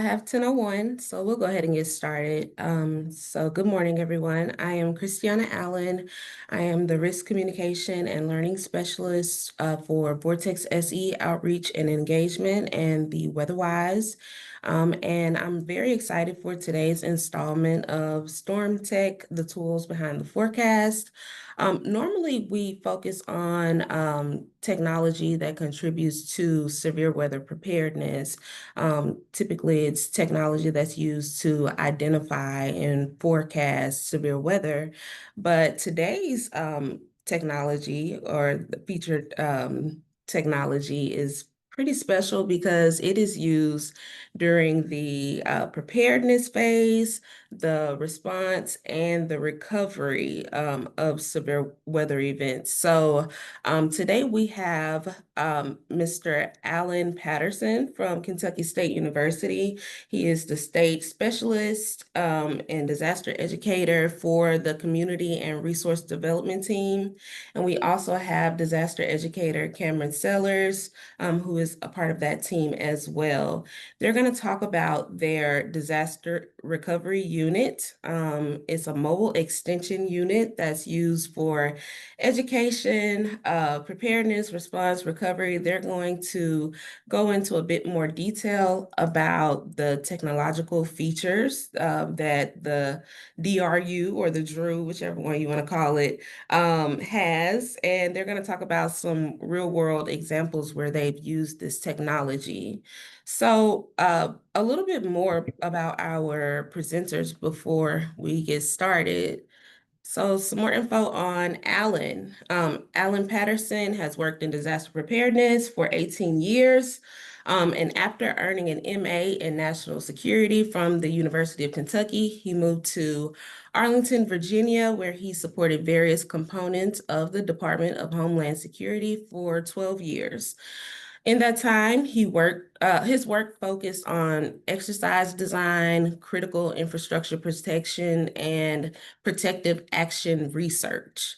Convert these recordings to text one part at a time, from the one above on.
I have 10:01, so we'll go ahead and get started. So good morning, everyone. I am Christiana Allen. I am the Risk Communication and Learning Specialist for Vortex SE Outreach and Engagement and the WeatherWise. And I'm very excited for today's installment of Storm Tech, the tools behind the forecast. Normally, we focus on technology that contributes to severe weather preparedness. Typically, it's technology that's used to identify and forecast severe weather. But today's technology or the featured technology is pretty special because it is used during the preparedness phase, the response, and the recovery of severe weather events. So today we have Mr. Alan Patterson from Kentucky State University. He is the state specialist and disaster educator for the community and resource development team. And we also have disaster educator Cameron Sellers, who is a part of that team as well. They're going to talk about their disaster recovery unit. It's a mobile extension unit that's used for education, preparedness, response, recovery. They're going to go into a bit more detail about the technological features that the DRU or the DRU, whichever one you want to call it, has. And they're going to talk about some real world examples where they've used this technology. So, a little bit more about our presenters before we get started. So some more info on Alan. Alan Patterson has worked in disaster preparedness for 18 years. And after earning an MA in national security from the University of Kentucky, he moved to Arlington, Virginia, where he supported various components of the Department of Homeland Security for 12 years. In that time, his work focused on exercise design, critical infrastructure protection, and protective action research.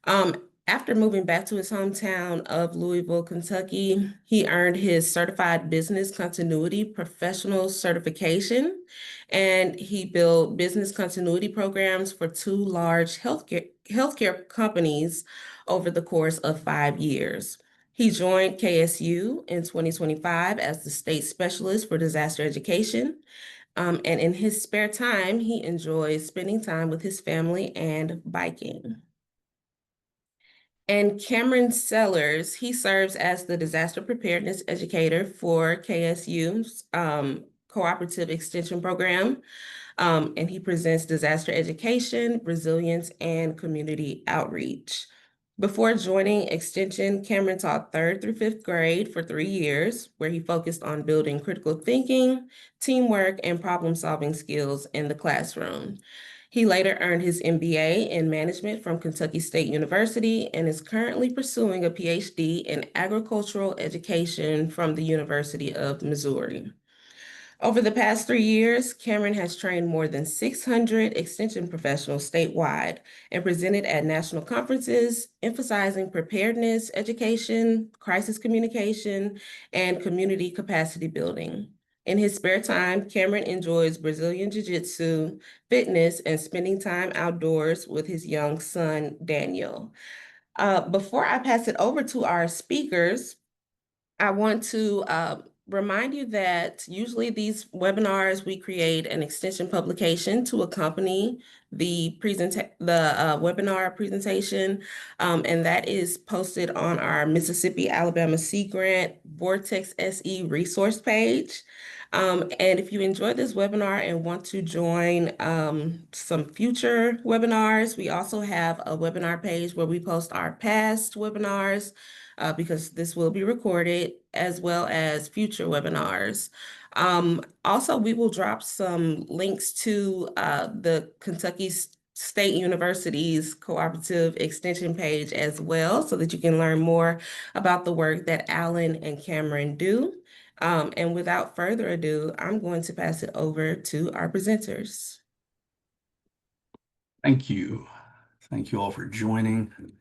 After moving back to his hometown of Louisville, Kentucky, he earned his Certified Business Continuity Professional Certification, and he built business continuity programs for two large healthcare companies over the course of 5 years. He joined KSU in 2025 as the state specialist for disaster education. And in his spare time, he enjoys spending time with his family and biking. And Cameron Sellers, he serves as the disaster preparedness educator for KSU's cooperative extension program. And he presents disaster education, resilience, and community outreach. Before joining Extension, Cameron taught 3rd through 5th grade for 3 years, where he focused on building critical thinking, teamwork, and problem-solving skills in the classroom. He later earned his MBA in management from Kentucky State University and is currently pursuing a PhD in agricultural education from the University of Missouri. Over the past 3 years, Cameron has trained more than 600 extension professionals statewide and presented at national conferences, emphasizing preparedness, education, crisis communication, and community capacity building. In his spare time, Cameron enjoys Brazilian Jiu-Jitsu, fitness, and spending time outdoors with his young son, Daniel. Before I pass it over to our speakers, I want to remind you that usually these webinars, we create an extension publication to accompany the webinar presentation, and that is posted on our Mississippi Alabama Sea Grant Vortex SE resource page. And if you enjoyed this webinar and want to join some future webinars, we also have a webinar page where we post our past webinars because this will be recorded, as well as future webinars. Also, we will drop some links to the Kentucky State University's cooperative extension page as well, so that you can learn more about the work that Alan and Cameron do. And without further ado, I'm going to pass it over to our presenters. Thank you. Thank you all for joining. Let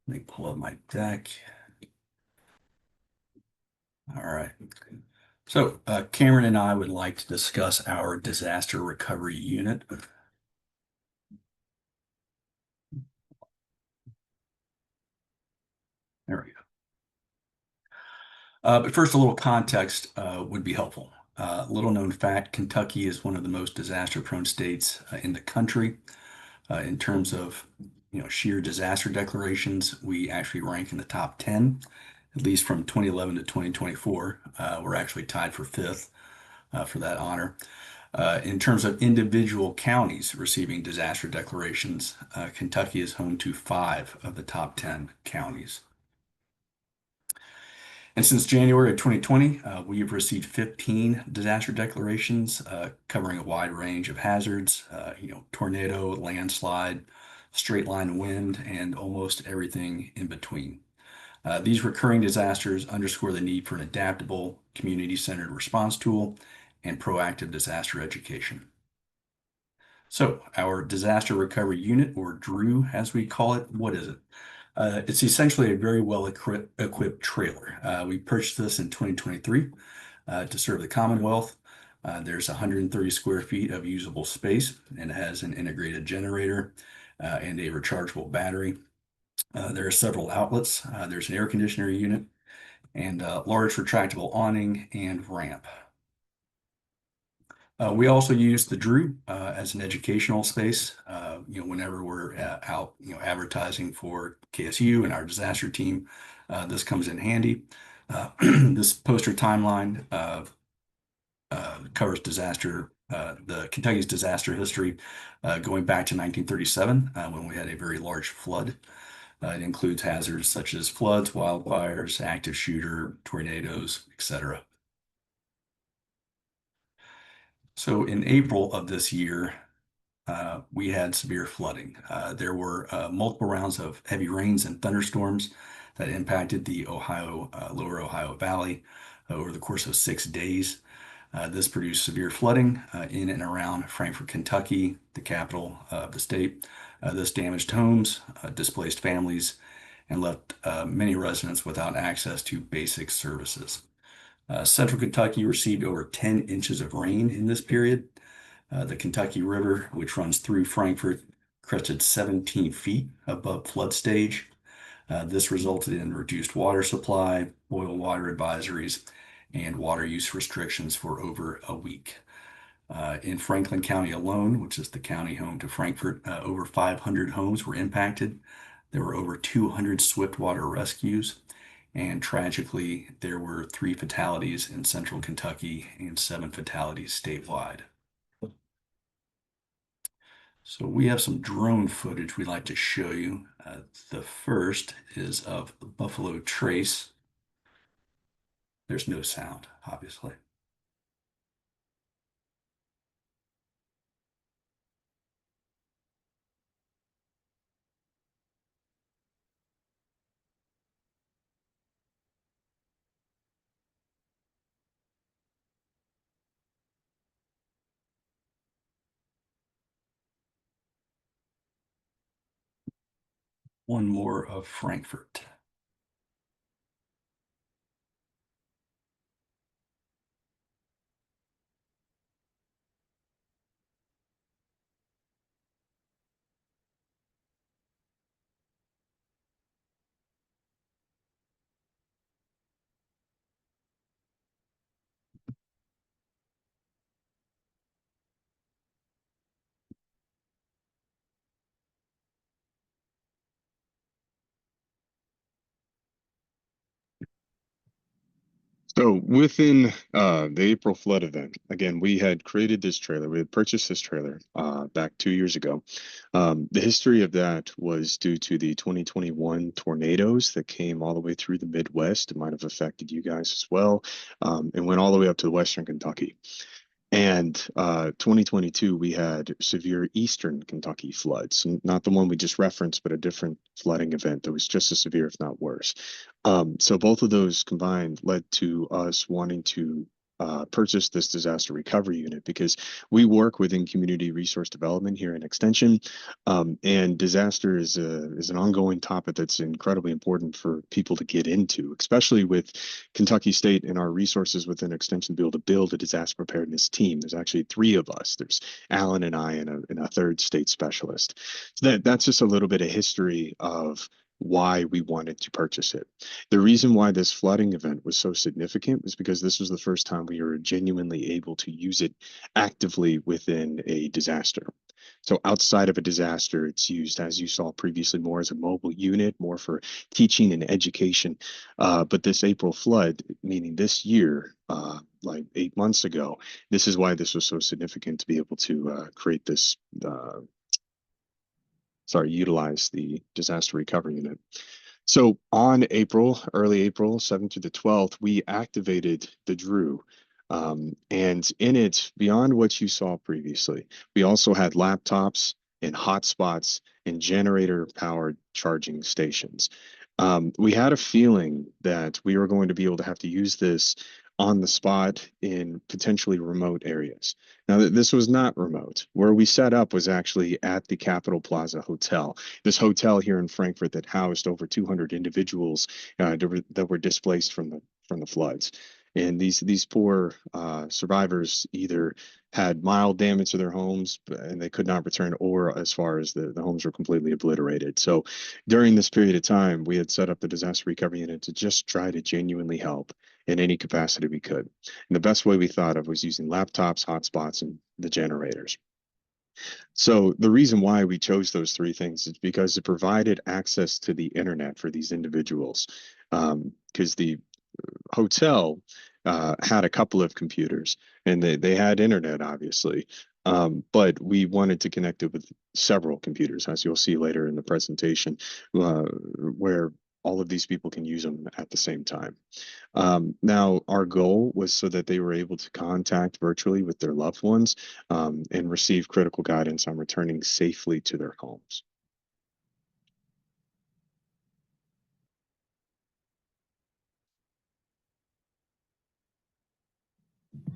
me pull up my deck. All right. So Cameron and I would like to discuss our disaster recovery unit. There we go. But first, a little context would be helpful. Little known fact, Kentucky is one of the most disaster-prone states in the country. In terms of sheer disaster declarations, we actually rank in the top 10, at least from 2011 to 2024. We're actually tied for fifth for that honor. In terms of individual counties receiving disaster declarations, Kentucky is home to 5 of the top 10 counties. And since January of 2020, we have received 15 disaster declarations covering a wide range of hazards, tornado, landslide, straight line wind, and almost everything in between. These recurring disasters underscore the need for an adaptable, community-centered response tool and proactive disaster education. So, our disaster recovery unit, or DRU as we call it, what is it? It's essentially a very well equipped trailer. We purchased this in 2023 to serve the Commonwealth. There's 130 square feet of usable space, and it has an integrated generator and a rechargeable battery. There are several outlets. There's an air conditioner unit and a large retractable awning and ramp. We also use the DRU as an educational space. Whenever we're out, advertising for KSU and our disaster team, this comes in handy. This poster timeline covers the Kentucky's disaster history going back to 1937 when we had a very large flood. It includes hazards such as floods, wildfires, active shooter, tornadoes, etc. So in April of this year, we had severe flooding. There were multiple rounds of heavy rains and thunderstorms that impacted the lower Ohio Valley over the course of 6 days. This produced severe flooding in and around Frankfort, Kentucky, the capital of the state. This damaged homes, displaced families, and left many residents without access to basic services. Central Kentucky received over 10 inches of rain in this period. The Kentucky River, which runs through Frankfort, crested 17 feet above flood stage. This resulted in reduced water supply, boil water advisories, and water use restrictions for over a week. In Franklin County alone, which is the county home to Frankfort, over 500 homes were impacted. There were over 200 swiftwater rescues. And tragically, there were 3 fatalities in central Kentucky and 7 fatalities statewide. So we have some drone footage we'd like to show you. The first is of the Buffalo Trace. There's no sound, obviously. One more of Frankfort. So within the April flood event, again, we had created this trailer. We had purchased this trailer back 2 years ago. The history of that was due to the 2021 tornadoes that came all the way through the Midwest. It might have affected you guys as well, and went all the way up to Western Kentucky. And 2022, we had severe Eastern Kentucky floods, not the one we just referenced, but a different flooding event that was just as severe, if not worse. So both of those combined led to us wanting to purchased this disaster recovery unit because we work within community resource development here in Extension, and disaster is an ongoing topic that's incredibly important for people to get into, especially with Kentucky State and our resources within Extension to be able to build a disaster preparedness team. There's actually three of us. There's Alan and I and a third state specialist. So that's just a little bit of history of why we wanted to purchase it. The reason why this flooding event was so significant was because this was the first time we were genuinely able to use it actively within a disaster. So outside of a disaster, it's used, as you saw previously, more as a mobile unit, more for teaching and education. But this April flood, meaning this year, like 8 months ago, this is why this was so significant to be able to create this utilize the disaster recovery unit. So on early April 7th to the 12th, we activated the DRU. And in it, beyond what you saw previously, we also had laptops and hotspots and generator powered charging stations. We had a feeling that we were going to be able to have to use this on the spot in potentially remote areas. Now, this was not remote. Where we set up was actually at the Capitol Plaza Hotel, this hotel here in Frankfurt that housed over 200 individuals that were displaced from the floods. And these poor survivors either had mild damage to their homes and they could not return, or as far as the homes were completely obliterated. So during this period of time, we had set up the disaster recovery unit to just try to genuinely help in any capacity we could. And the best way we thought of was using laptops, hotspots, and the generators. So the reason why we chose those three things is because it provided access to the internet for these individuals. Because the hotel had a couple of computers and they had internet, obviously. But we wanted to connect it with several computers, as you'll see later in the presentation, where all of these people can use them at the same time. Now, our goal was so that they were able to contact virtually with their loved ones and receive critical guidance on returning safely to their homes.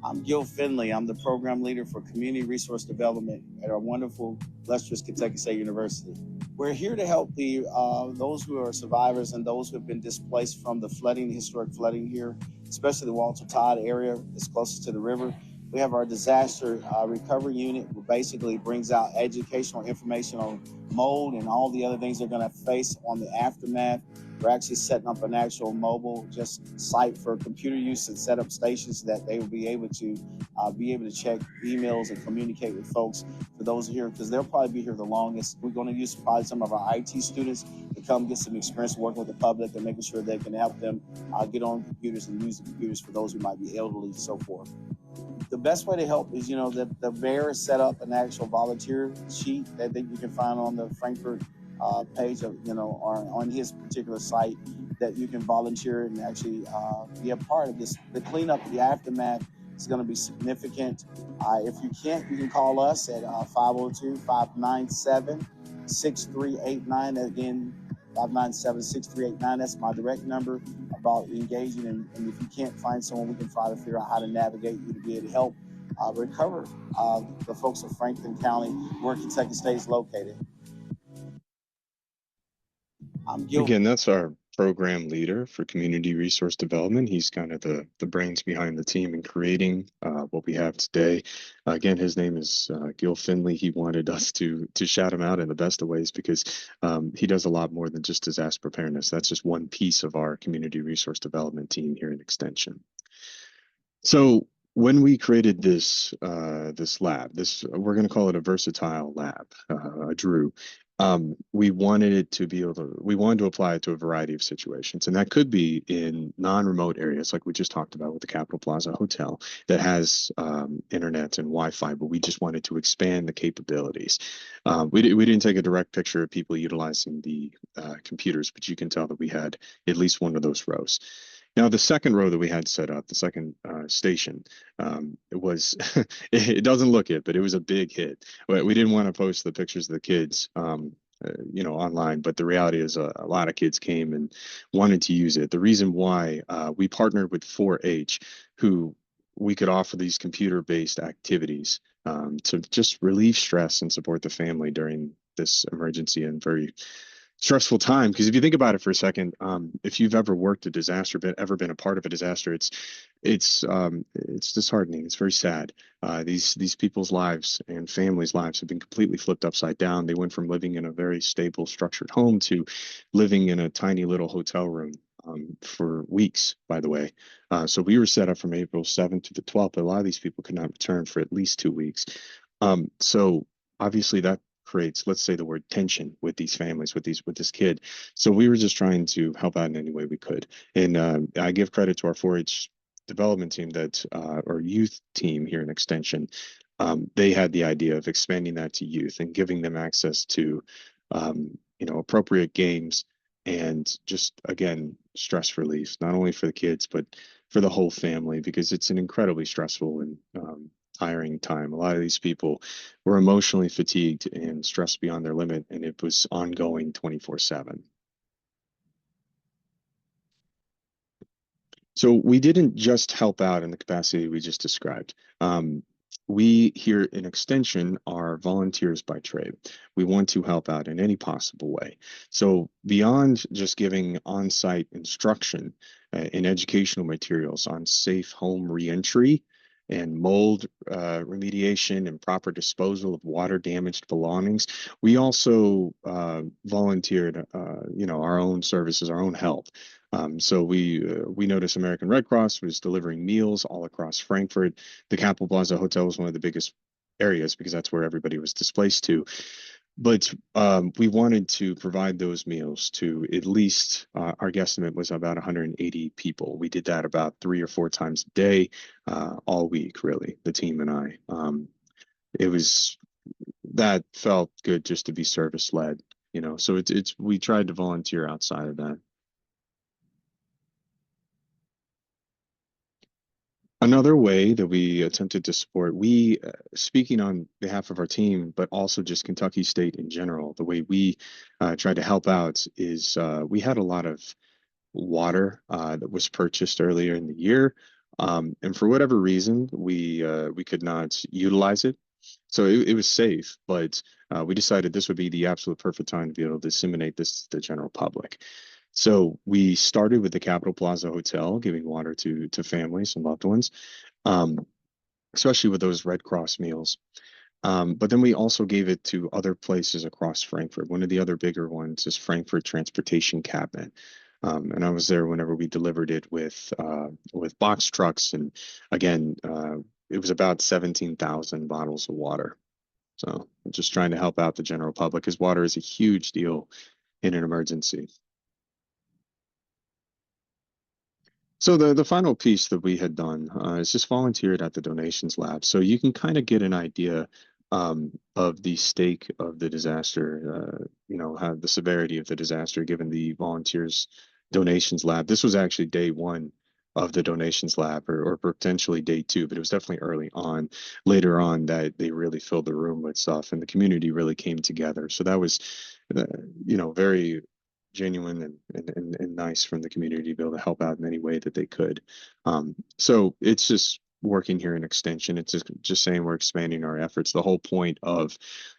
I'm Gil Finley. I'm the program leader for community resource development at our wonderful, illustrious Kentucky State University. We're here to help those who are survivors and those who have been displaced from the flooding, historic flooding here, especially the Walter Todd area that's closest to the river. We have our disaster recovery unit, which basically brings out educational information on mold and all the other things they're going to face on the aftermath. We're actually setting up an actual mobile site for computer use and set up stations that they will be able to check emails and communicate with folks for those here, because they'll probably be here the longest. We're going to use probably some of our IT students to come get some experience working with the public and making sure they can help them get on computers and use the computers for those who might be elderly and so forth. The best way to help is, the mayor has set up an actual volunteer sheet that you can find on the Frankfurt page of, or on his particular site, that you can volunteer and actually be a part of this. The cleanup, the aftermath is going to be significant. If you can't, you can call us at 502-597-6389. Again, 597-6389. That's my direct number about engaging. And if you can't find someone, we can try to figure out how to navigate you to be able to help recover the folks of Franklin County, where Kentucky State is located. Again, that's our program leader for community resource development. He's kind of the brains behind the team in creating what we have today. Again, his name is Gil Finley. He wanted us to shout him out in the best of ways because he does a lot more than just disaster preparedness. That's just one piece of our community resource development team here in Extension. So when we created this lab, we're going to call it a versatile lab, a DRU. We wanted to apply it to a variety of situations, and that could be in non-remote areas, like we just talked about with the Capitol Plaza Hotel that has internet and Wi-Fi, but we just wanted to expand the capabilities. We didn't take a direct picture of people utilizing the computers, but you can tell that we had at least one of those rows. Now, the second row that we had set up, the second station, it was, it doesn't look it, but it was a big hit. We didn't want to post the pictures of the kids, online, but the reality is a lot of kids came and wanted to use it. The reason why we partnered with 4-H, who we could offer these computer-based activities to just relieve stress and support the family during this emergency and very stressful time. Because if you think about it for a second, if you've ever worked a disaster, ever been a part of a disaster, it's disheartening. It's very sad. These people's lives and families' lives have been completely flipped upside down. They went from living in a very stable, structured home to living in a tiny little hotel room for weeks, by the way. So we were set up from April 7th to the 12th, but a lot of these people could not return for at least 2 weeks. So obviously that creates, let's say the word tension with these families, with this kid. So we were just trying to help out in any way we could. And I give credit to our 4-H development team or youth team here in Extension. They had the idea of expanding that to youth and giving them access to, appropriate games and just, again, stress relief, not only for the kids, but for the whole family, because it's an incredibly stressful and tiring time. A lot of these people were emotionally fatigued and stressed beyond their limit, and it was ongoing 24/7. So we didn't just help out in the capacity we just described. We here in Extension are volunteers by trade. We want to help out in any possible way. So beyond just giving on-site instruction in educational materials on safe home reentry and mold remediation and proper disposal of water damaged belongings, we also volunteered, our own services, our own help. So we noticed American Red Cross was delivering meals all across Frankfurt. The Capitol Plaza Hotel was one of the biggest areas because that's where everybody was displaced to. But we wanted to provide those meals to at least, our guesstimate was about 180 people. We did that about 3 or 4 times a day, all week, really, the team and I. That felt good just to be service led, so we tried to volunteer outside of that. Another way that we attempted to support, speaking on behalf of our team, but also just Kentucky State in general, the way we tried to help out is we had a lot of water that was purchased earlier in the year. And for whatever reason, we could not utilize it. So it was safe, but we decided this would be the absolute perfect time to be able to disseminate this to the general public. So we started with the Capitol Plaza Hotel, giving water to families and loved ones, especially with those Red Cross meals. But then we also gave it to other places across Frankfurt. One of the other bigger ones is Frankfurt Transportation Cabinet. And I was there whenever we delivered it with box trucks. And again, it was about 17,000 bottles of water. So just trying to help out the general public, because water is a huge deal in an emergency. So the final piece that we had done is just volunteered at the donations lab. So you can kind of get an idea of the stake of the disaster, how the severity of the disaster given the volunteers donations lab. This was actually day 1 of the donations lab, or potentially day 2, but it was definitely early on. Later on, that they really filled the room with stuff and the community really came together. So that was, very genuine and nice from the community to be able to help out in any way that they could. So it's just working here in Extension. It's just saying we're expanding our efforts. The whole point of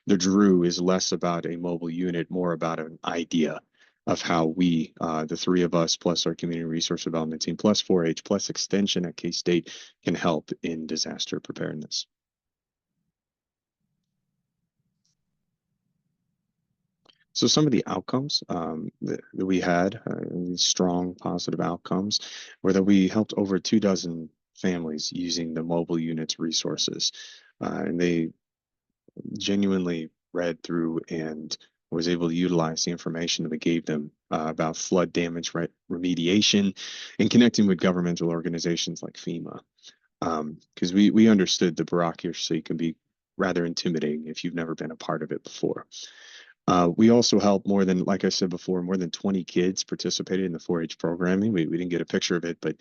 the DRU is less about a mobile unit, more about an idea of how we, the 3 of us, plus our community resource development team, plus 4-H, plus Extension at K-State, can help in disaster preparedness. So some of the outcomes that we had, strong positive outcomes, were that we helped over 24 families using the mobile unit's resources. And they genuinely read through and was able to utilize the information that we gave them about flood damage remediation and connecting with governmental organizations like FEMA. Because we understood the bureaucracy can be rather intimidating if you've never been a part of it before. We also helped like I said before, more than 20 kids participated in the 4-H programming. We didn't get a picture of it, but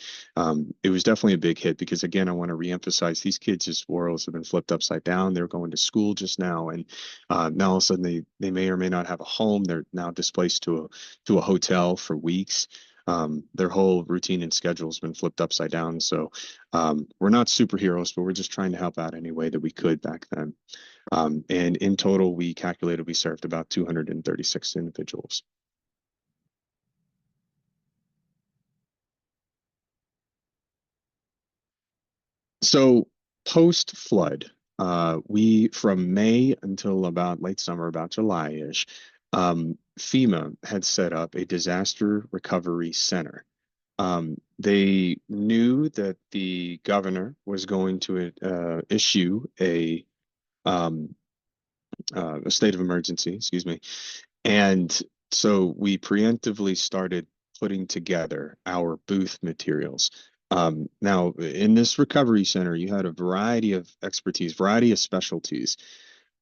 it was definitely a big hit because, again, I want to reemphasize these kids' worlds have been flipped upside down. They're going to school just now, and now all of a sudden they may or may not have a home. They're now displaced to a hotel for weeks. Their whole routine and schedule has been flipped upside down. So we're not superheroes, but we're just trying to help out any way that we could back then. And in total, we calculated we served about 236 individuals. So post flood, we from May until about late summer, about July-ish, FEMA had set up a disaster recovery center. They knew that the governor was going to issue um, a state of emergency, excuse me, and so we preemptively started putting together our booth materials. Now, in this recovery center, you had a variety of expertise, variety of specialties.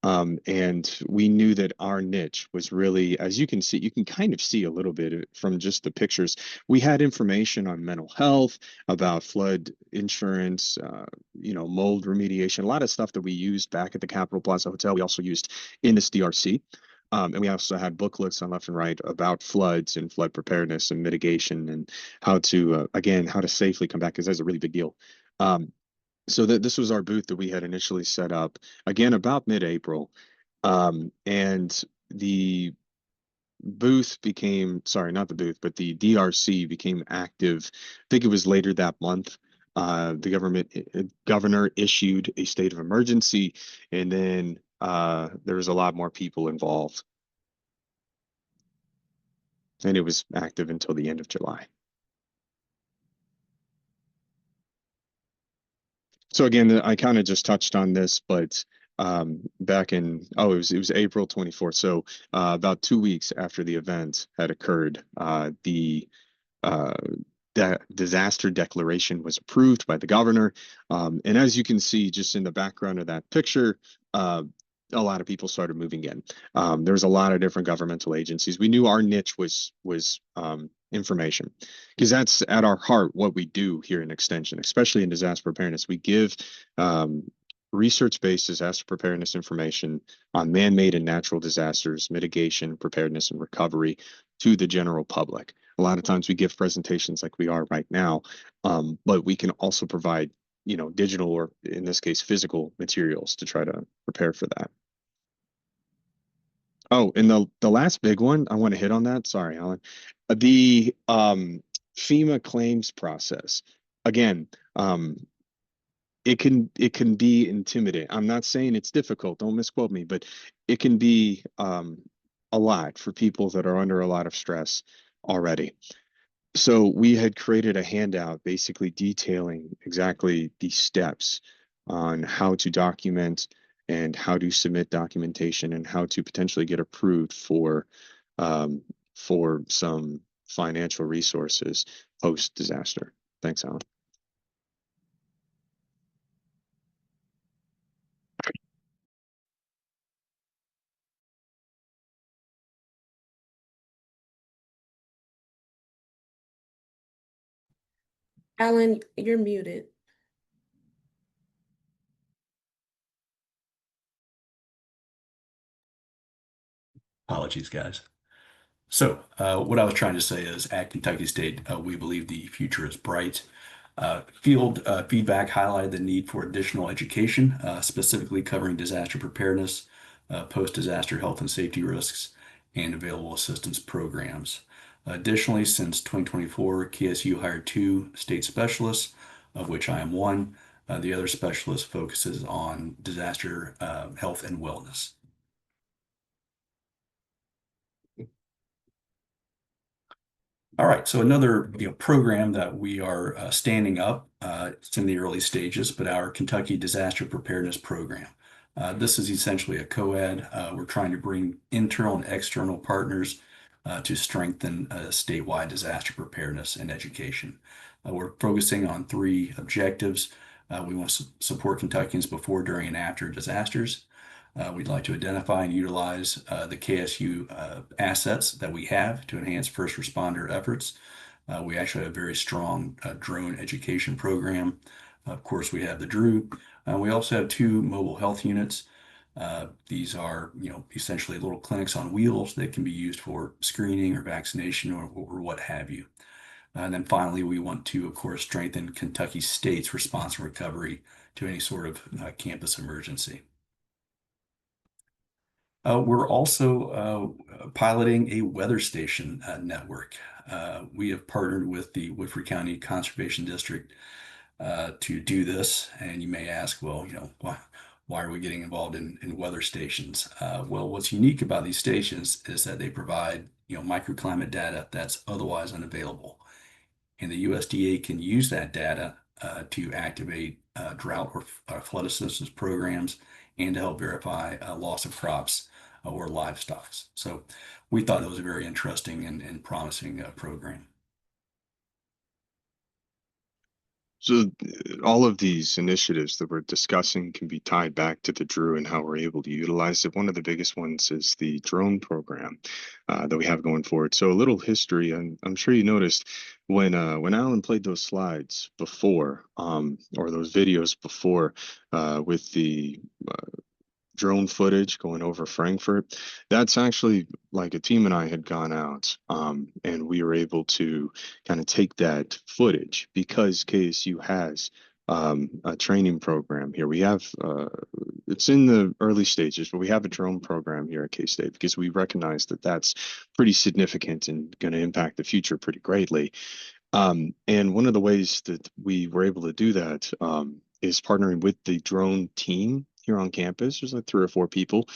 And we knew that our niche was really, as you can see, you can kind of see a little bit from just the pictures. We had information on mental health, about flood insurance, mold remediation, a lot of stuff that we used back at the Capitol Plaza Hotel. We also used in this DRC. And we also had booklets on left and right about floods and flood preparedness and mitigation and how to, again, how to safely come back, because that's a really big deal. So that this was our booth that we had initially set up again about mid-April. And the booth became, sorry, not the booth, but the DRC became active. I think it was later that month. The governor issued a state of emergency, and then there was a lot more people involved, and it was active until the end of July. So again, I kind of just touched on this, but back in it was April 24th. So about 2 weeks after the event had occurred, the uh, disaster declaration was approved by the governor. And as you can see, just in the background of that picture, a lot of people started moving in. There's a lot of different governmental agencies. We knew our niche was information, because that's at our heart what we do here in Extension, especially in disaster preparedness. We give research-based disaster preparedness information on man-made and natural disasters, mitigation, preparedness, and recovery to the general public. A lot of times we give presentations like we are right now, but we can also provide, digital, or in this case, physical materials to try to prepare for that. Oh, and the last big one, I want to hit on that. Sorry, Alan. The FEMA claims process. Again, it can be intimidating. I'm not saying it's difficult, don't misquote me, but it can be a lot for people that are under a lot of stress already. So we had created a handout basically detailing exactly the steps on how to document and how to submit documentation and how to potentially get approved for some financial resources post disaster. Thanks, Alan. Alan, you're muted. Apologies, guys. So what I was trying to say is at Kentucky State, we believe the future is bright. Field feedback highlighted the need for additional education, specifically covering disaster preparedness, post-disaster health and safety risks, and available assistance programs. Additionally, since 2024, KSU hired 2 state specialists, of which I am one. The other specialist focuses on disaster health and wellness. All right, so another program that we are standing up, it's in the early stages, but our Kentucky Disaster Preparedness Program. This is essentially a co-ed. We're trying to bring internal and external partners to strengthen statewide disaster preparedness and education. We're focusing on 3 objectives. We want to support Kentuckians before, during, and after disasters. We'd like to identify and utilize the KSU assets that we have to enhance first responder efforts. We actually have a very strong drone education program. Of course, we have the DRU. We also have 2 mobile health units. These are, essentially little clinics on wheels that can be used for screening or vaccination or what have you. And then finally, we want to, of course, strengthen Kentucky State's response and recovery to any sort of campus emergency. We're also piloting a weather station network. We have partnered with the Woodford County Conservation District to do this. And you may ask, well, why are we getting involved in weather stations? Well, what's unique about these stations is that they provide, microclimate data that's otherwise unavailable. And the USDA can use that data to activate drought or flood assistance programs and to help verify loss of crops or livestock. So we thought it was a very interesting and promising program. So all of these initiatives that we're discussing can be tied back to the DRU and how we're able to utilize it. One of the biggest ones is the drone program that we have going forward. So a little history, and I'm sure you noticed when Alan played those slides before, or those videos before, with the drone footage going over Frankfurt. That's actually like a team and I had gone out, and we were able to kind of take that footage because KSU has a training program here. We have it's in the early stages, but we have a drone program here at K-State because we recognize that that's pretty significant and going to impact the future pretty greatly. And one of the ways that we were able to do that is partnering with the drone team here on campus. There's like 3 or 4 people.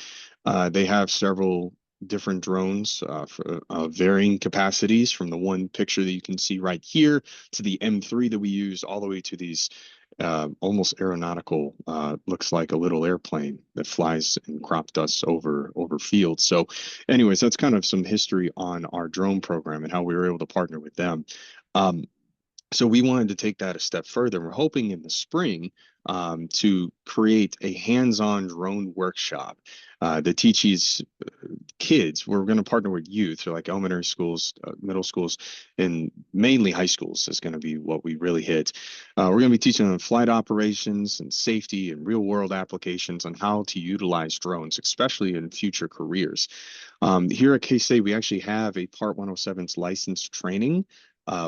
They have several different drones for varying capacities, from the one picture that you can see right here to the M3 that we use, all the way to these almost aeronautical, looks like a little airplane that flies in crop dust over fields. So anyways, that's kind of some history on our drone program and how we were able to partner with them. So we wanted to take that a step further. We're hoping in the spring to create a hands-on drone workshop that teaches kids. We're going to partner with youth, so like elementary schools, middle schools, and mainly high schools is going to be what we really hit. We're going to be teaching them flight operations and safety and real-world applications on how to utilize drones, especially in future careers. Here at K-State, we actually have a Part 107's license training,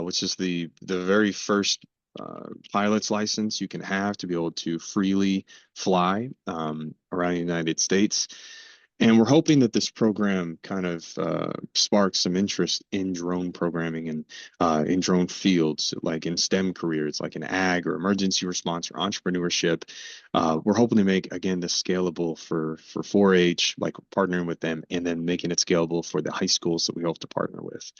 which is the very first pilot's license you can have to be able to freely fly around the United States. And we're hoping that this program kind of sparks some interest in drone programming and in drone fields, like in STEM careers, like in ag or emergency response or entrepreneurship. We're hoping to make, again, this scalable for 4-H, like partnering with them, and then making it scalable for the high schools that we hope to partner with.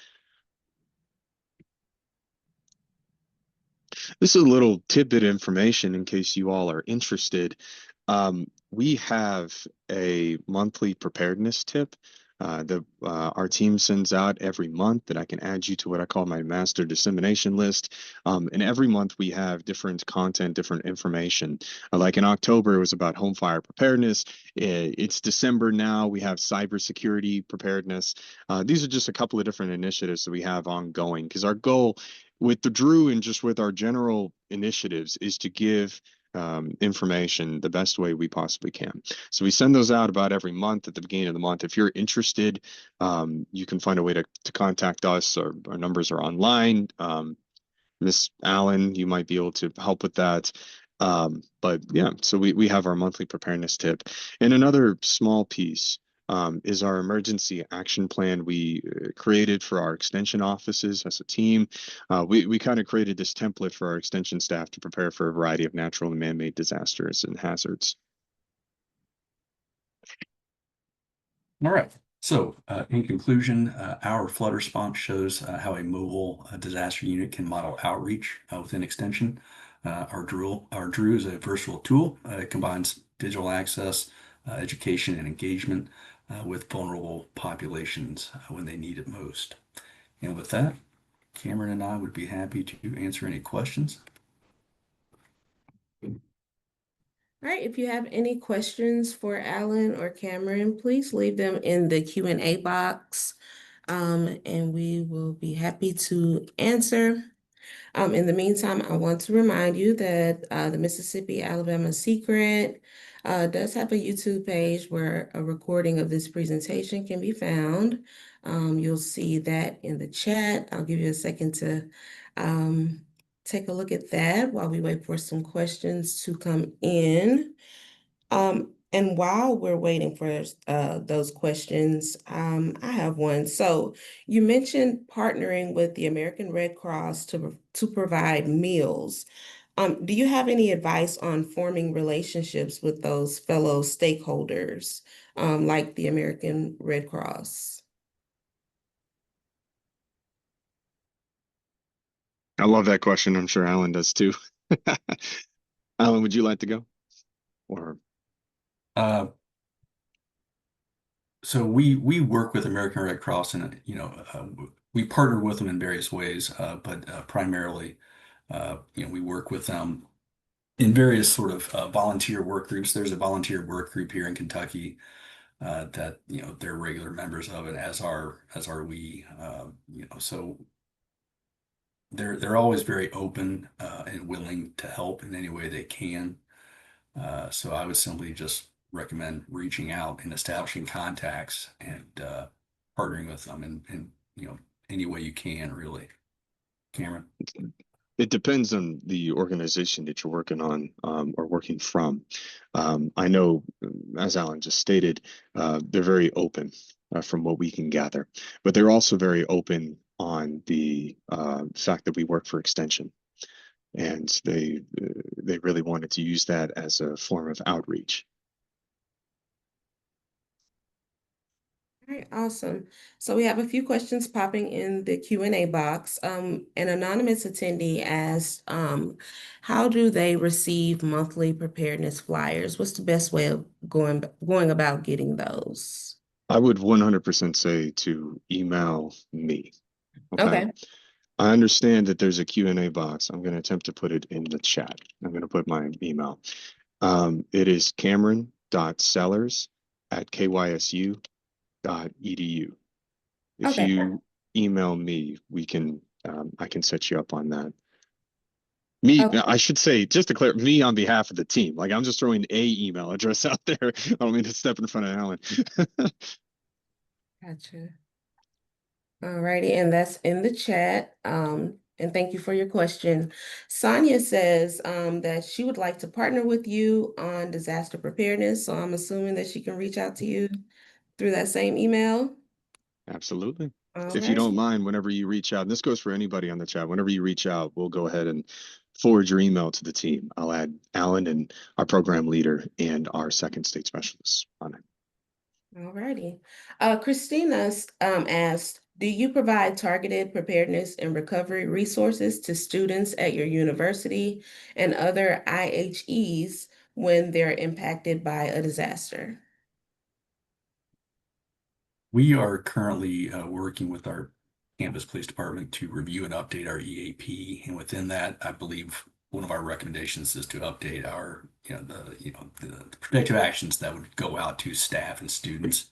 This is a little tidbit of information in case you all are interested. We have a monthly preparedness tip that our team sends out every month that I can add you to what I call my master dissemination list. And every month we have different content, different information. Like in October, it was about home fire preparedness. It's December now. We have cybersecurity preparedness. These are just a couple of different initiatives that we have ongoing, because our goal with the DRU and just with our general initiatives is to give information the best way we possibly can. So we send those out about every month at the beginning of the month. If you're interested, you can find a way to contact us. Our numbers are online. Miss Allen, you might be able to help with that. But yeah, so we have our monthly preparedness tip. And another small piece is our emergency action plan we created for our extension offices as a team. We kind of created this template for our extension staff to prepare for a variety of natural and man-made disasters and hazards. All right. So in conclusion, our flood response shows how a mobile disaster unit can model outreach within extension. Our DRU is a versatile tool. It combines digital access, education, and engagement with vulnerable populations when they need it most. And with that, Cameron and I would be happy to answer any questions. All right, if you have any questions for Alan or Cameron, please leave them in the Q&A box, and we will be happy to answer. In the meantime, I want to remind you that the Mississippi-Alabama secret does have a YouTube page where a recording of this presentation can be found. You'll see that in the chat. I'll give you a second to take a look at that while we wait for some questions to come in. And while we're waiting for those questions, I have one. So you mentioned partnering with the American Red Cross to provide meals. Do you have any advice on forming relationships with those fellow stakeholders, like the American Red Cross? I love that question. I'm sure Alan does too. Alan, would you like to go? Or Uh, so we work with American Red Cross, and we partner with them in various ways, but primarily, we work with them in various sort of volunteer work groups. There's a volunteer work group here in Kentucky that they're regular members of, and as are we. So they're always very open and willing to help in any way they can. So I would simply just recommend reaching out and establishing contacts and partnering with them in any way you can, really. Cameron. it depends on the organization that you're working on or working from. I know, as Alan just stated, they're very open from what we can gather, but they're also very open on the fact that we work for extension, and they really wanted to use that as a form of outreach. All right, awesome. So we have a few questions popping in the Q&A box. An anonymous attendee asked, how do they receive monthly preparedness flyers? What's the best way of going about getting those? I would 100% say to email me. Okay. Okay. I understand that there's a Q&A box. I'm going to attempt to put it in the chat. I'm going to put my email. It is cameron.sellers@kysu.edu. If Okay. you email me, I can set you up on that. Me, Okay. I should say, just to clear, me on behalf of the team. Like, I'm just throwing a email address out there. I don't mean to step in front of Alan. Gotcha. All righty, and that's in the chat. And thank you for your question. Sonia says that she would like to partner with you on disaster preparedness. So I'm assuming that she can reach out to you through that same email. Absolutely. All If you right. don't mind, whenever you reach out, and this goes for anybody on the chat, whenever you reach out, we'll go ahead and forward your email to the team. I'll add Alan and our program leader and our second state specialists on it. All righty. Christina asked, do you provide targeted preparedness and recovery resources to students at your university and other IHEs when they're impacted by a disaster? We are currently working with our campus police department to review and update our EAP, and within that, I believe one of our recommendations is to update our, the protective actions that would go out to staff and students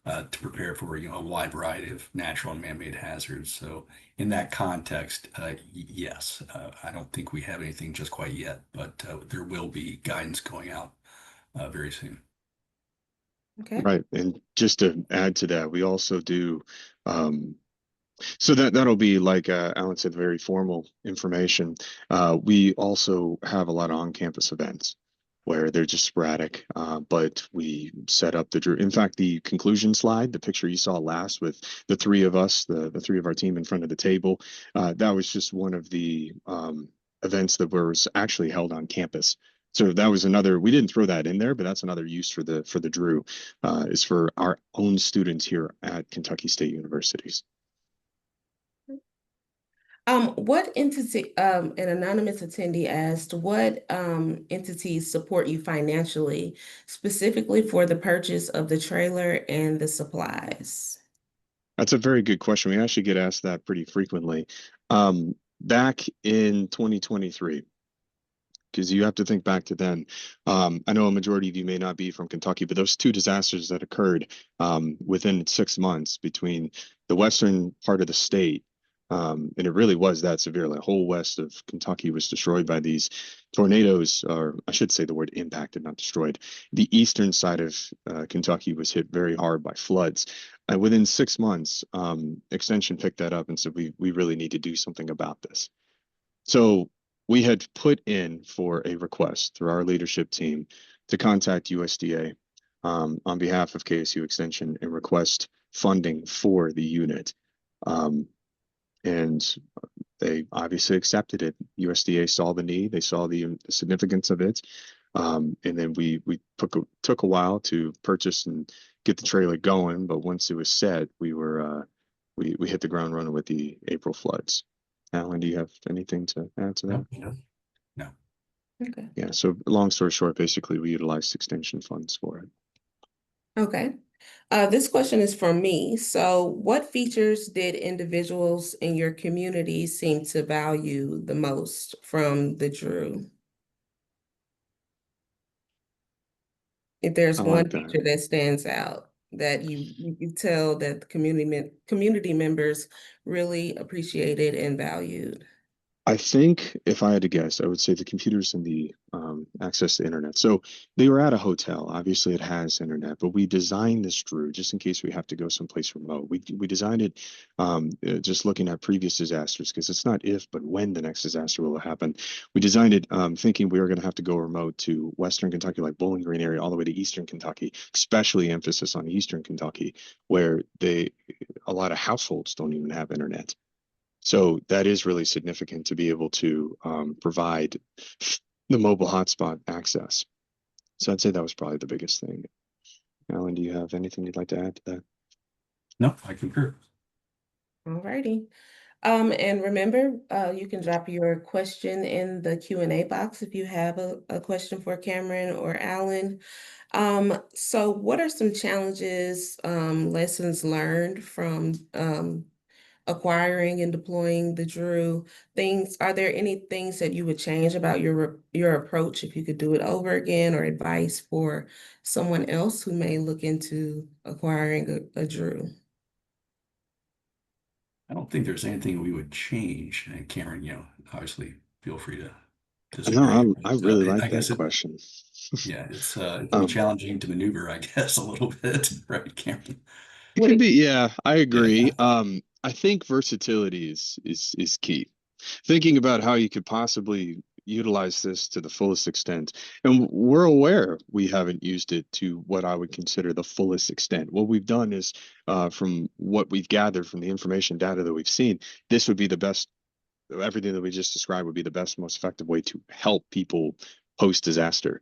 to prepare for, a wide variety of natural and man-made hazards. So, in that context, yes, I don't think we have anything just quite yet, but there will be guidance going out very soon. Okay. Right. And just to add to that, we also do so that'll be like Alan said, very formal information. We also have a lot of on-campus events where they're just sporadic, but we set up the DRU. In fact, the conclusion slide, the picture you saw last with the three of us, the three of our team in front of the table, that was just one of the events that was actually held on campus. So that was another. We didn't throw that in there, but that's another use for the DRU, is for our own students here at Kentucky State Universities. What entity, an anonymous attendee asked, what entities support you financially, specifically for the purchase of the trailer and the supplies? That's a very good question. We actually get asked that pretty frequently. Back in 2023, because you have to think back to then. I know a majority of you may not be from Kentucky, but those two disasters that occurred within 6 months between the western part of the state And it really was that severe. The whole west of Kentucky was destroyed by these tornadoes, or I should say the word impacted, not destroyed. The eastern side of Kentucky was hit very hard by floods. And within 6 months, Extension picked that up and said, we really need to do something about this. So we had put in for a request through our leadership team to contact USDA on behalf of KSU Extension and request funding for the unit. And they obviously accepted it. USDA saw the need, they saw the significance of it. And then we took a while to purchase and get the trailer going, but once it was set, we hit the ground running with the April floods. Alan, do you have anything to add to that? No, no. Okay. Yeah, so long story short, basically we utilized extension funds for it. Okay. This question is from me. So, what features did individuals in your community seem to value the most from the DRU? If there's I one like that. feature that stands out that you can tell that the community members really appreciated and valued. I think if I had to guess, I would say the computers and the access to internet. So they were at a hotel. Obviously, it has internet, but we designed this Drew just in case we have to go someplace remote. We designed it just looking at previous disasters because it's not if, but when the next disaster will happen. We designed it thinking we were going to have to go remote to Western Kentucky, like Bowling Green area, all the way to Eastern Kentucky, especially emphasis on Eastern Kentucky, where a lot of households don't even have internet. So that is really significant to be able to provide the mobile hotspot access. So I'd say that was probably the biggest thing. Alan, do you have anything you'd like to add to that? No, I concur. All righty. And remember, you can drop your question in the Q&A box if you have a question for Cameron or Alan. So what are some challenges, lessons learned from acquiring and deploying the DRU things? Are there any things that you would change about your approach if you could do it over again, or advice for someone else who may look into acquiring a DRU? I don't think there's anything we would change. And Cameron, obviously feel free to disagree. No, I But really I like that guess question. it can be Um, challenging to maneuver, I guess, a little bit, right, Cameron? it could be, yeah, I agree. Yeah. I think versatility is key. Thinking about how you could possibly utilize this to the fullest extent. And we're aware we haven't used it to what I would consider the fullest extent. What we've done is, from what we've gathered from the information data that we've seen, this would be the best, everything that we just described would be the best, most effective way to help people post disaster.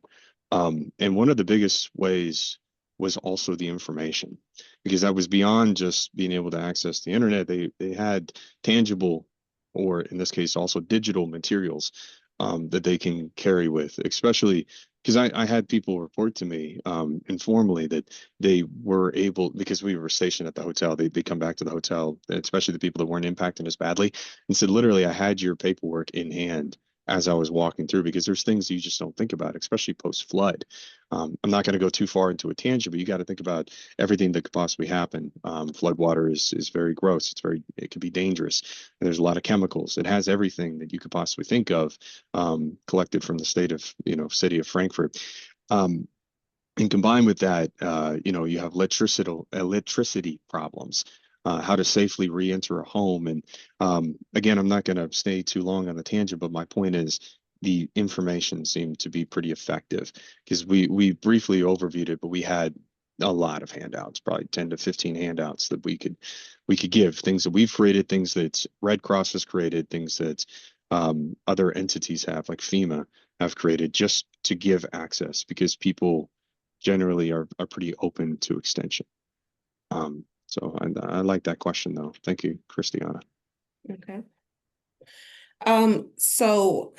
And one of the biggest ways was also the information, because that was beyond just being able to access the internet. They had tangible, or in this case, also digital materials that they can carry with, especially because I had people report to me informally that they were able, because we were stationed at the hotel, they come back to the hotel, especially the people that weren't impacted as badly, and said, literally, I had your paperwork in hand as I was walking through, because there's things you just don't think about, especially post flood. I'm not going to go too far into a tangent, but you got to think about everything that could possibly happen. Flood water is very gross. It could be dangerous. And there's a lot of chemicals. It has everything that you could possibly think of, collected from the city of Frankfurt. And combined with that, you have electricity problems, how to safely re-enter a home. And again, I'm not going to stay too long on the tangent, but my point is the information seemed to be pretty effective, because we briefly overviewed it, but we had a lot of handouts, probably 10 to 15 handouts that we could give, things that we've created, things that Red Cross has created, things that other entities have, like FEMA, have created, just to give access, because people generally are pretty open to extension. So I like that question, though. Thank you, Christiana. Okay. So,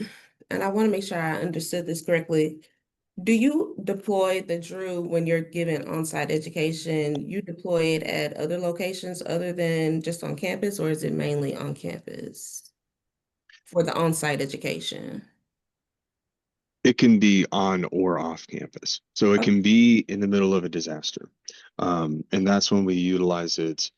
and I want to make sure I understood this correctly. Do you deploy the DRU when you're given on-site education? You deploy it at other locations other than just on campus, or is it mainly on campus for the on-site education? It can be on or off campus. So it Okay. can be in the middle of a disaster. And that's when we utilize it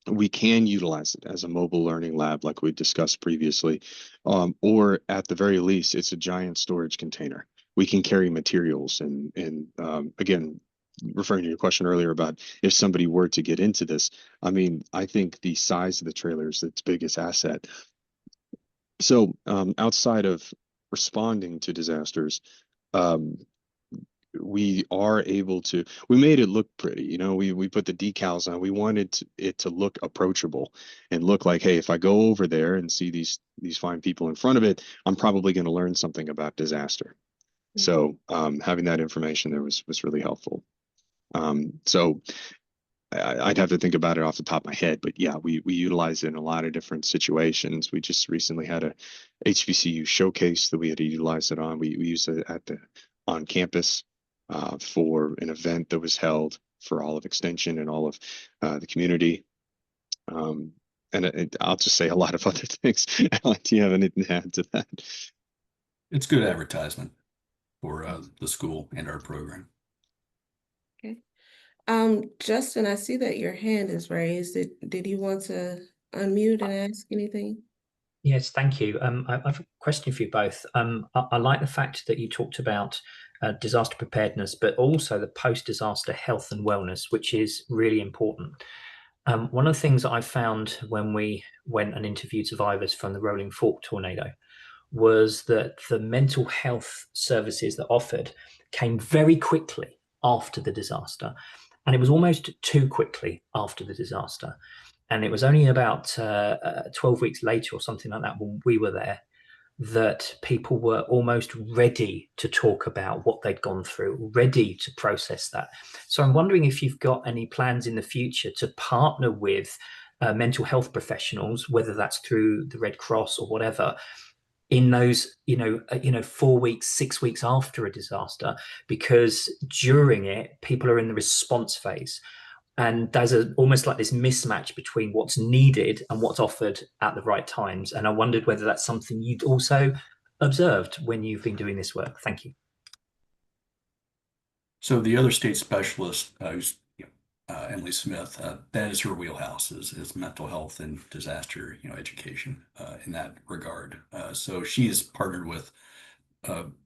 we can utilize it as a mobile learning lab like we discussed previously, or at the very least, it's a giant storage container. We can carry materials and again, referring to your question earlier about if somebody were to get into this, I mean, I think the size of the trailer is its biggest asset. So outside of responding to disasters, um, we are able to, we made it look pretty, you know, we put the decals on. We wanted it to look approachable and look like, hey, if I go over there and see these fine people in front of it, I'm probably going to learn something about disaster. So having that information there was really helpful. So I'd have to think about it off the top of my head, but yeah, we utilize it in a lot of different situations. We just recently had a HBCU showcase that we had to utilize it on. We used it at the on campus for an event that was held for all of Extension and all of the community. And I'll just say a lot of other things. Alan, do you have anything to add to that? It's good advertisement for the school and our program. Okay. Justin, I see that your hand is raised. Did you want to unmute and ask anything? Yes, thank you. I have a question for you both. I like the fact that you talked about disaster preparedness, but also the post-disaster health and wellness, which is really important. One of the things that I found when we went and interviewed survivors from the Rolling Fork tornado was that the mental health services that offered came very quickly after the disaster. And it was almost too quickly after the disaster. And it was only about 12 weeks later or something like that when we were there that people were almost ready to talk about what they'd gone through, ready to process that. So I'm wondering if you've got any plans in the future to partner with mental health professionals, whether that's through the Red Cross or whatever, in those 4 weeks, 6 weeks after a disaster, because during it people are in the response phase. And there's almost like this mismatch between what's needed and what's offered at the right times. And I wondered whether that's something you'd also observed when you've been doing this work. Thank you. So the other state specialist, who's Emily Smith, that is her wheelhouse is mental health and disaster, education in that regard. So she has partnered with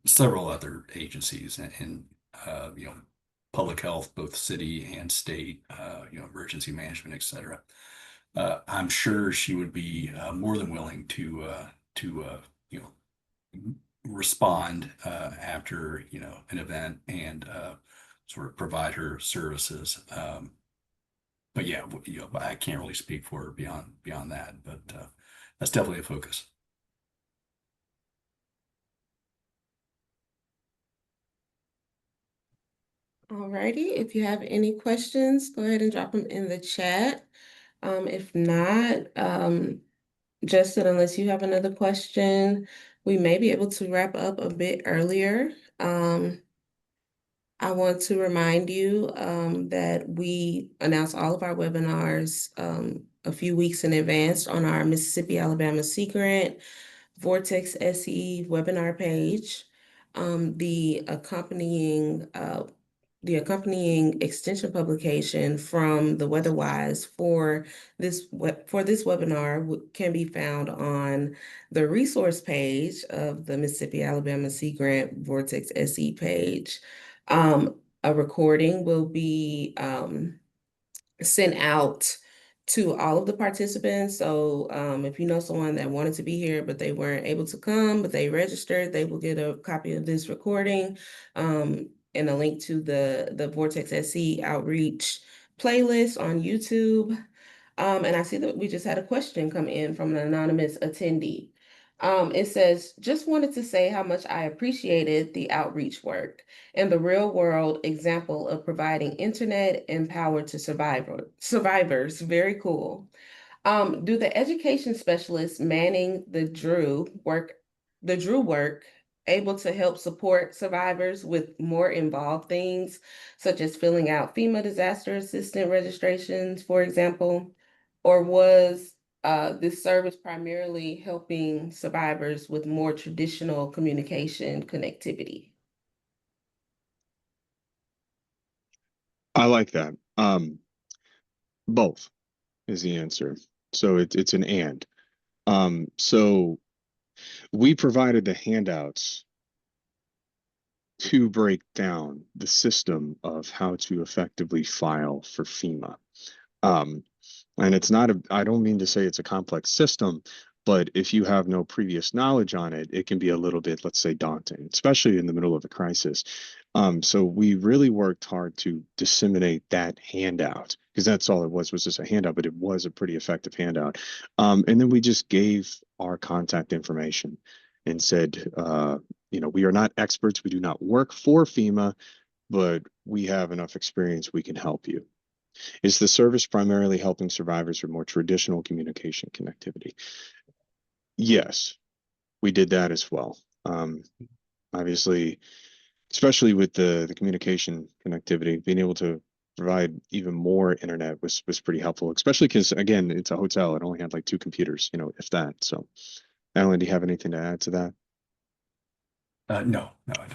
several other agencies in public health, both city and state, emergency management, et cetera. I'm sure she would be more than willing to respond after an event and sort of provide her services. But yeah, I can't really speak for her beyond that, but that's definitely a focus. Alrighty, if you have any questions, go ahead and drop them in the chat. If not, Justin, unless you have another question, we may be able to wrap up a bit earlier. I want to remind you that we announce all of our webinars a few weeks in advance on our Mississippi Alabama Sea Grant Vortex SE webinar page. The accompanying extension publication from the WeatherWise for this webinar can be found on the resource page of the Mississippi Alabama Sea Grant Vortex SE page. A recording will be sent out to all of the participants. So if you know someone that wanted to be here, but they weren't able to come, but they registered, they will get a copy of this recording and a link to the Vortex SE outreach playlist on YouTube. And I see that we just had a question come in from an anonymous attendee. It says, just wanted to say how much I appreciated the outreach work and the real world example of providing internet and power to survivors. Very cool. Do the education specialists manning the DRU work able to help support survivors with more involved things, such as filling out FEMA disaster assistant registrations, for example? Or was this service primarily helping survivors with more traditional communication connectivity? I like that. Both. is the answer. So it's an and. So we provided the handouts to break down the system of how to effectively file for FEMA. And it's not I don't mean to say it's a complex system, but if you have no previous knowledge on it, it can be a little bit, let's say, daunting, especially in the middle of a crisis. So we really worked hard to disseminate that handout because that's all it was just a handout, but it was a pretty effective handout. And then we just gave our contact information and said, we are not experts. We do not work for FEMA, but we have enough experience. We can help you. Is the service primarily helping survivors with more traditional communication connectivity? Yes, we did that as well. Obviously, especially with the communication connectivity, being able to provide even more internet was pretty helpful, especially because, again, it's a hotel. It only had like 2 computers, if that. So, Alan, do you have anything to add to that? No, I don't.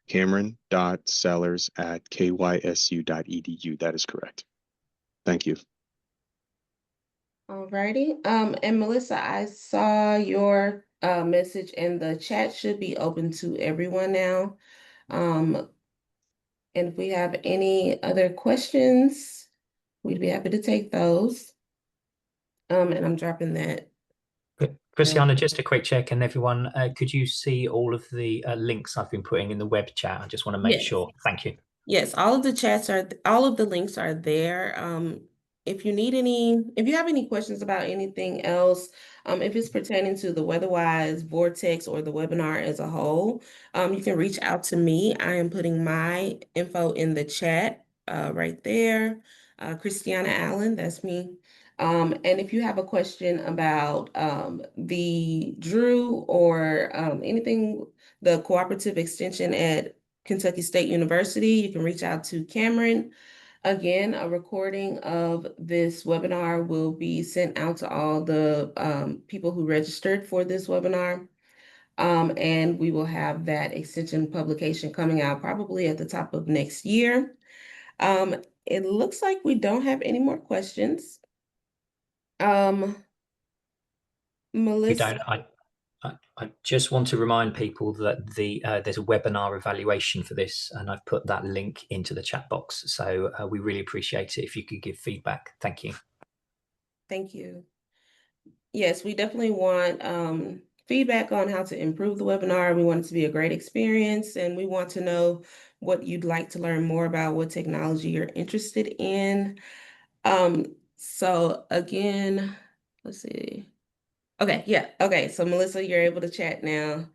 Cameron.sellers@kysu.edu. That is correct. Thank you. Alrighty. And Melissa, I saw your message and the chat should be open to everyone now. And if we have any other questions, we'd be happy to take those. And I'm dropping that. Christiana, just a quick check, and everyone, could you see all of the links I've been putting in the web chat? I just want to make sure. Thank you. Yes, all of the links are there. If you have any questions about anything else, if it's pertaining to the WeatherWise Vortex or the webinar as a whole, you can reach out to me. I am putting my info in the chat right there. Christiana Allen, that's me. And if you have a question about the DRU or anything, the cooperative extension at Kentucky State University, you can reach out to Cameron. Again, a recording of this webinar will be sent out to all the people who registered for this webinar. And we will have that extension publication coming out probably at the top of next year. It looks like we don't have any more questions. Melissa. I just want to remind people that there's a webinar evaluation for this, and I've put that link into the chat box. So we really appreciate it if you could give feedback. Thank you. Thank you. Yes, we definitely want feedback on how to improve the webinar. We want it to be a great experience, and we want to know what you'd like to learn more about, what technology you're interested in. So again, let's see. Okay, yeah. Okay, so Melissa, you're able to chat now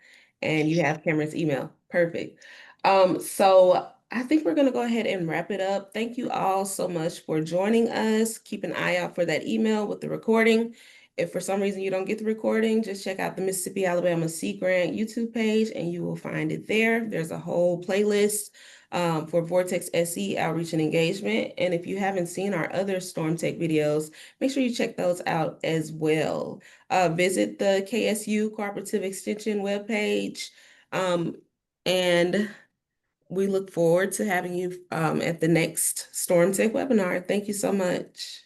and you have Cameron's email. Perfect. So I think we're gonna go ahead and wrap it up. Thank you all so much for joining us. Keep an eye out for that email with the recording. If for some reason you don't get the recording, just check out the Mississippi Alabama Sea Grant YouTube page and you will find it there. There's a whole playlist for Vortex SE outreach and engagement. And if you haven't seen our other Storm Tech videos, make sure you check those out as well. Visit the KSU Cooperative Extension webpage. And we look forward to having you at the next Storm Tech webinar. Thank you so much.